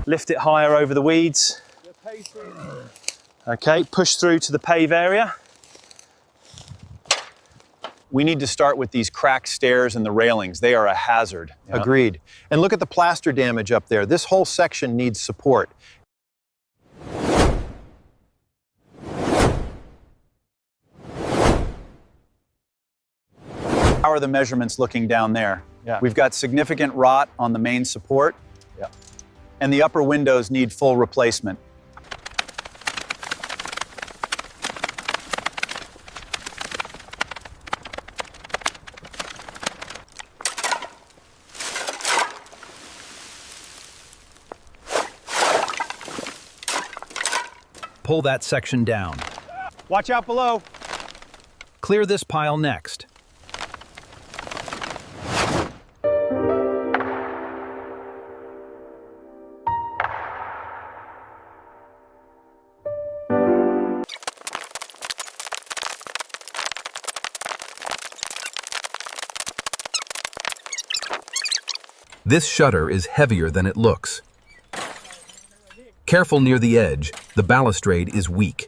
Lift it higher over the weeds. Okay, push through to the pave area. We need to start with these cracked stairs and the railings. They are a hazard. Yep. Agreed. And look at the plaster damage up there. This whole section needs support. How are the measurements looking down there? Yeah. We've got significant rot on the main support. Yeah. And the upper windows need full replacement. Pull that section down. Watch out below. Clear this pile next. This shutter is heavier than it looks. Careful near the edge, the balustrade is weak.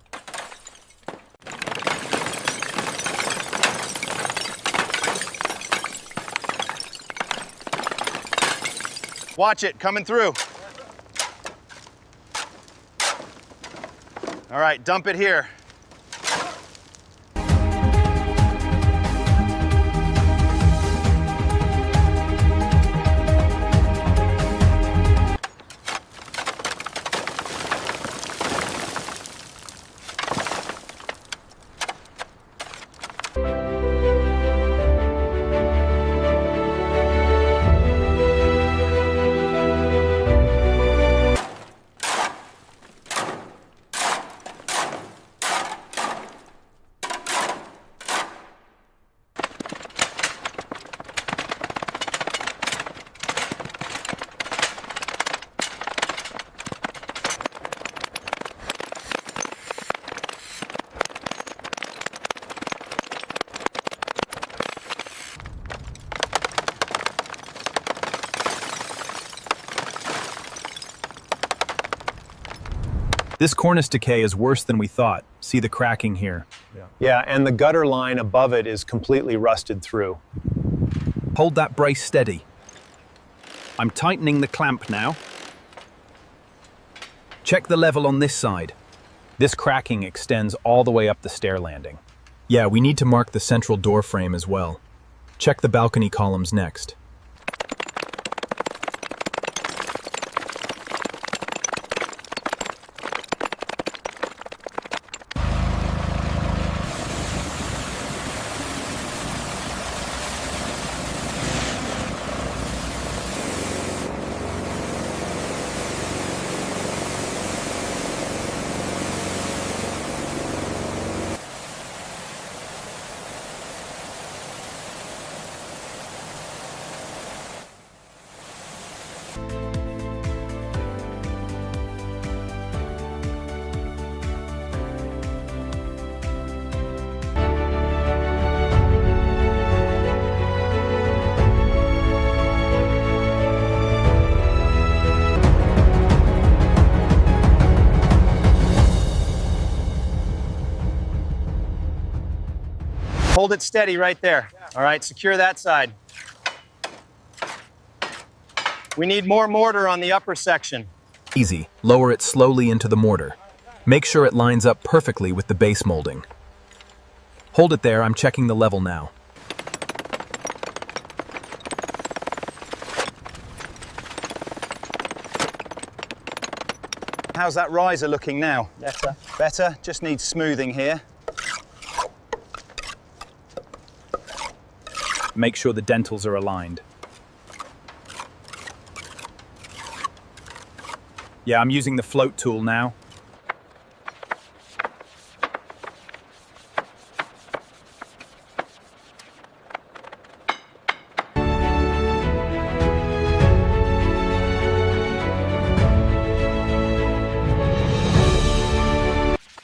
Watch it, coming through. All right, dump it here. This cornice decay is worse than we thought. See the cracking here. Yeah, and the gutter line above it is completely rusted through. Hold that brace steady. I'm tightening the clamp now. Check the level on this side. This cracking extends all the way up the stair landing. Yeah, we need to mark the central door frame as well. Check the balcony columns next. Hold it steady right there. All right, secure that side. We need more mortar on the upper section. Easy. Lower it slowly into the mortar. Make sure it lines up perfectly with the base molding. Hold it there, I'm checking the level now. How's that riser looking now? Better. Better? Just needs smoothing here. Make sure the dentils are aligned. Yeah, I'm using the float tool now.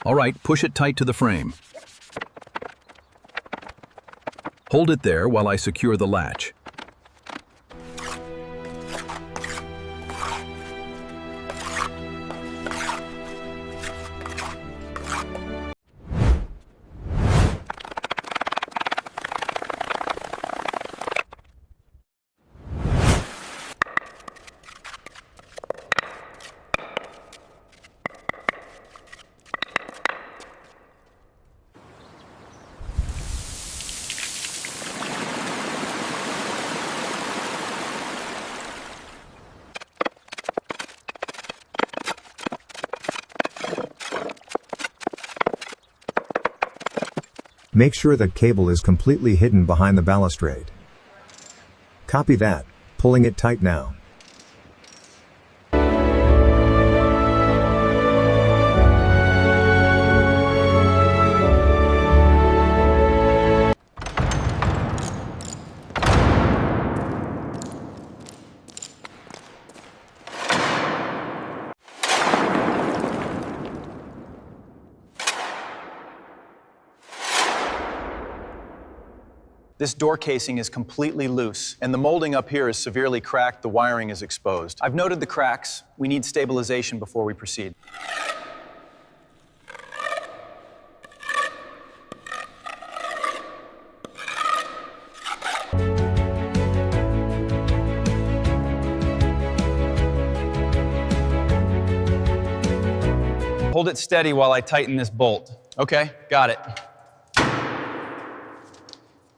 All right, push it tight to the frame. Hold it there while I secure the latch. Make sure that cable is completely hidden behind the balustrade. Copy that, pulling it tight now. This door casing is completely loose, and the molding up here is severely cracked. The wiring is exposed. I've noted the cracks. We need stabilization before we proceed. Hold it steady while I tighten this bolt. Okay, got it.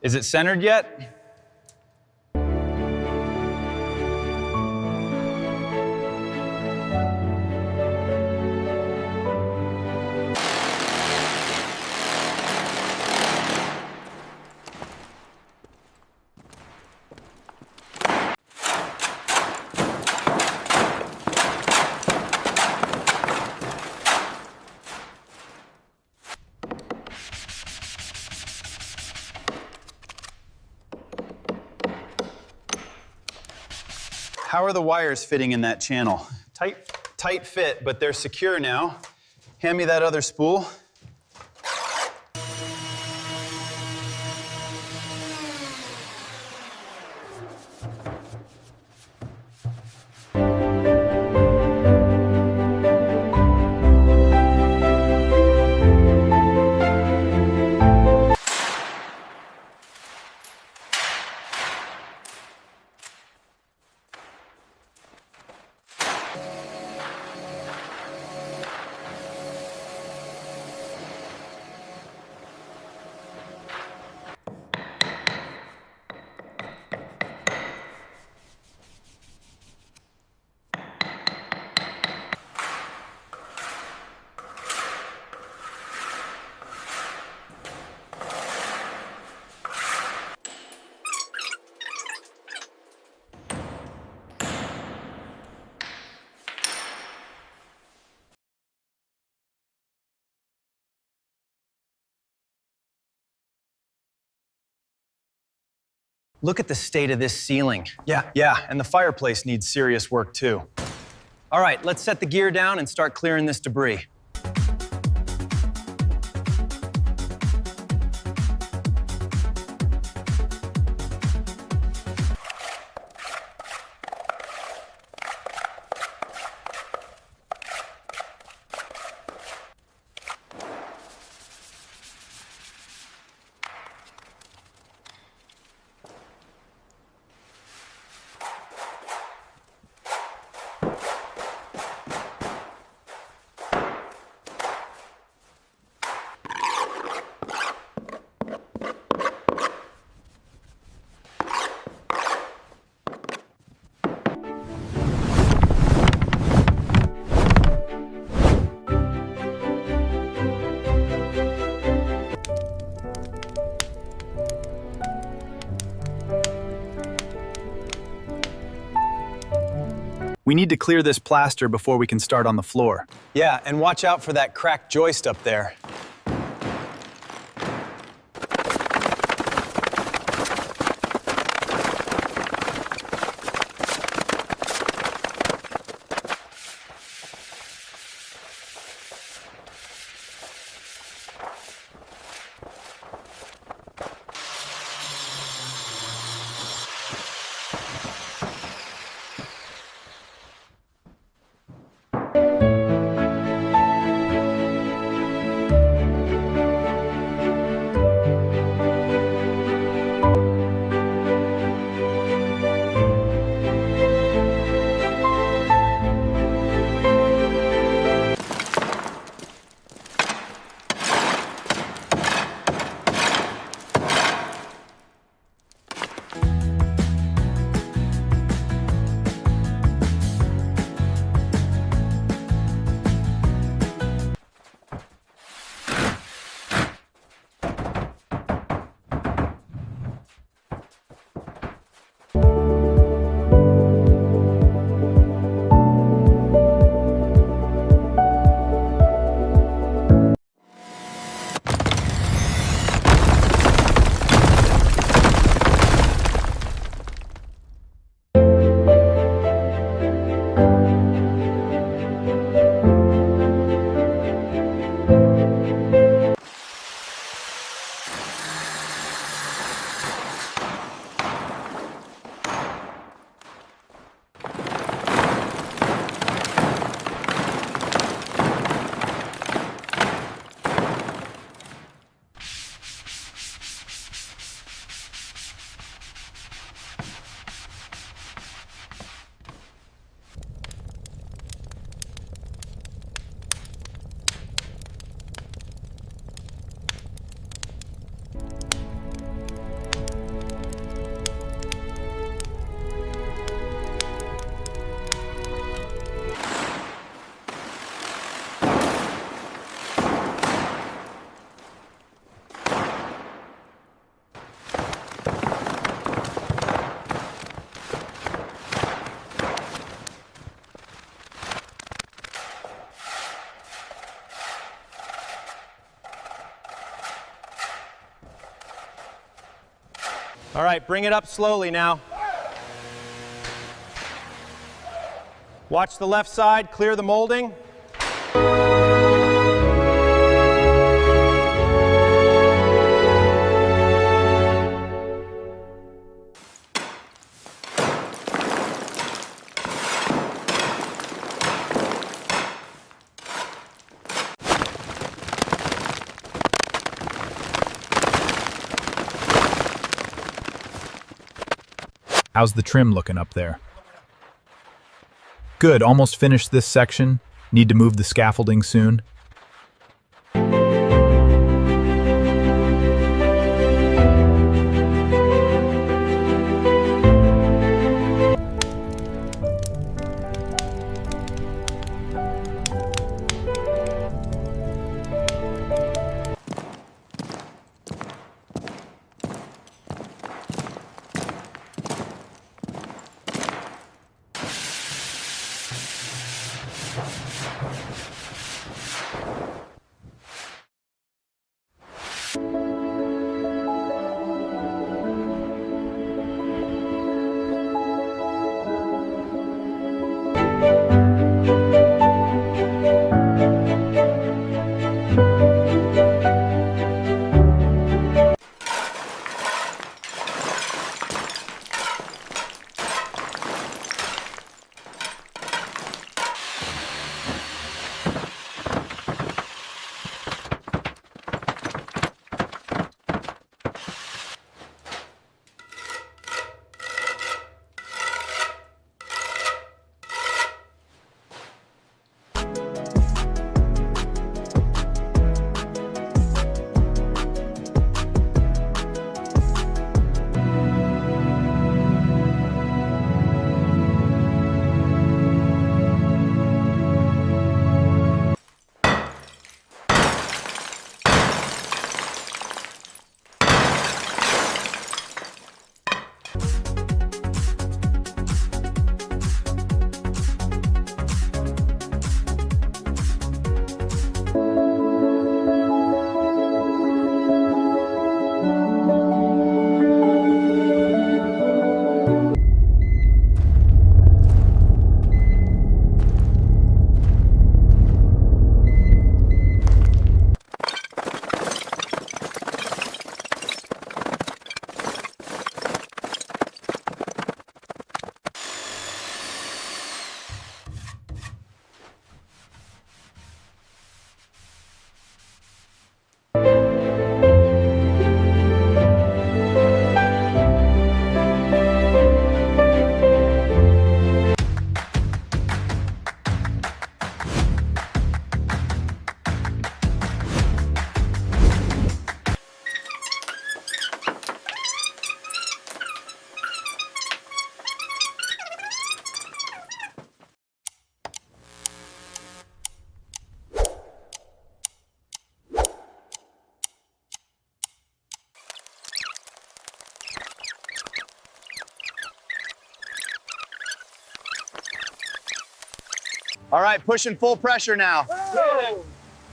Is it centered yet? How are the wires fitting in that channel? Tight fit, but they're secure now. Hand me that other spool. Look at the state of this ceiling. Yeah, and the fireplace needs serious work too. All right, let's set the gear down and start clearing this debris. We need to clear this plaster before we can start on the floor. Yeah, and watch out for that cracked joist up there. All right, bring it up slowly now. Watch the left side, clear the molding. How's the trim looking up there? Good, almost finished this section. Need to move the scaffolding soon. All right, pushing full pressure now. Whoa.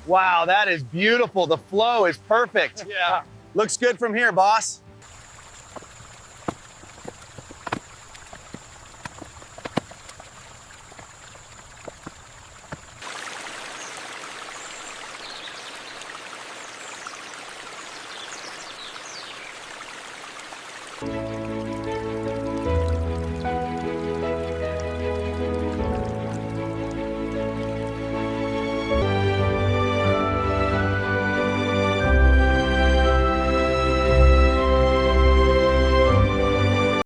Wow, that is beautiful. The flow is perfect. Yeah. Looks good from here, boss.